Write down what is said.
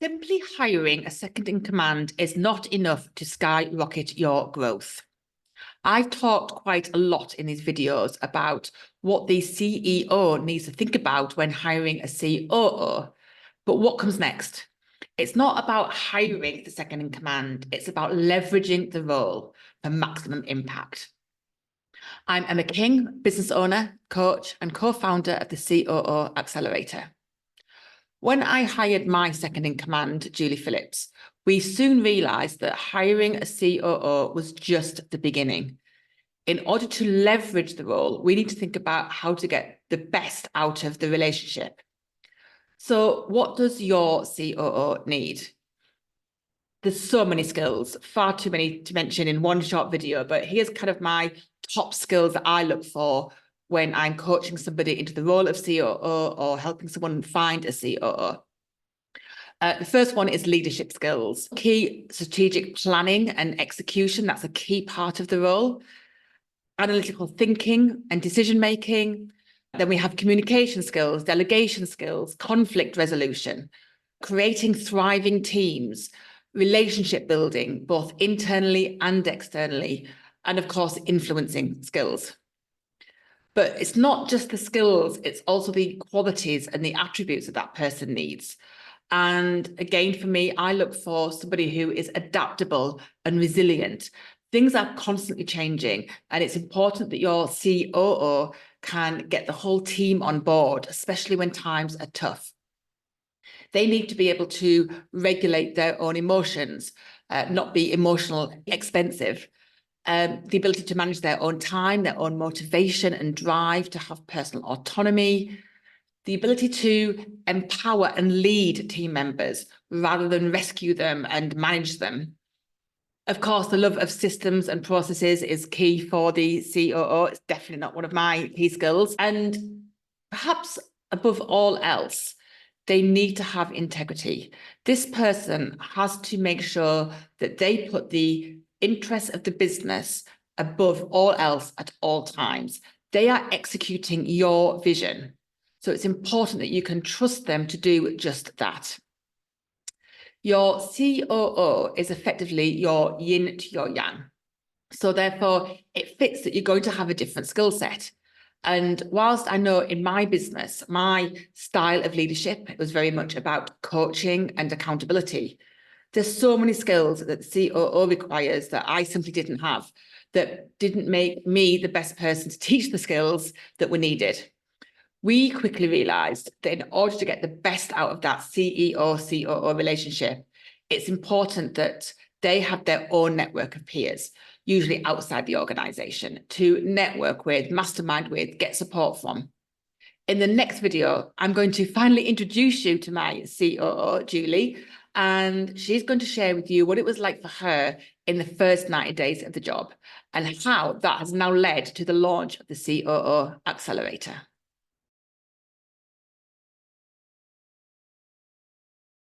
Simply hiring a second in command is not enough to skyrocket your growth. I've talked quite a lot in these videos about what the CEO needs to think about when hiring a COO. But what comes next? It's not about hiring the second in command. It's about leveraging the role for maximum impact. I'm Emma King, business owner, coach, and co-founder of the COO Accelerator. When I hired my second in command, Julie Phillips, we soon realised that hiring a COO was just the beginning. In order to leverage the role, we need to think about how to get the best out of the relationship. So what does your COO need? There's so many skills, far too many to mention in one short video, but here's kind of my top skills that I look for when I'm coaching somebody into the role of COO or helping someone find a COO. The first one is leadership skills. Key strategic planning and execution, that's a key part of the role. Analytical thinking and decision-making. Then we have communication skills, delegation skills, conflict resolution, creating thriving teams, relationship building, both internally and externally, and of course, influencing skills. But it's not just the skills, it's also the qualities and the attributes that that person needs. And again, for me, I look for somebody who is adaptable and resilient. Things are constantly changing, and it's important that your COO can get the whole team on board, especially when times are tough. They need to be able to regulate their own emotions, not be emotional expensive. The ability to manage their own time, their own motivation and drive, to have personal autonomy, the ability to empower and lead team members rather than rescue them and manage them. Of course, the love of systems and processes is key for the COO. It's definitely not one of my key skills. And perhaps above all else, they need to have integrity. This person has to make sure that they put the interests of the business above all else at all times. They are executing your vision. So it's important that you can trust them to do just that. Your COO is effectively your yin to your yang. So therefore, it fits that you're going to have a different skill set. And whilst I know in my business, my style of leadership was very much about coaching and accountability, there's so many skills that the COO requires that I simply didn't have, that didn't make me the best person to teach the skills that were needed. We quickly realised that in order to get the best out of that CEO-COO relationship, it's important that they have their own network of peers, usually outside the organisation, to network with, mastermind with, get support from. In the next video, I'm going to finally introduce you to my COO, Julie, and she's going to share with you what it was like for her in the first 90 days of the job and how that has now led to the launch of the COO Accelerator.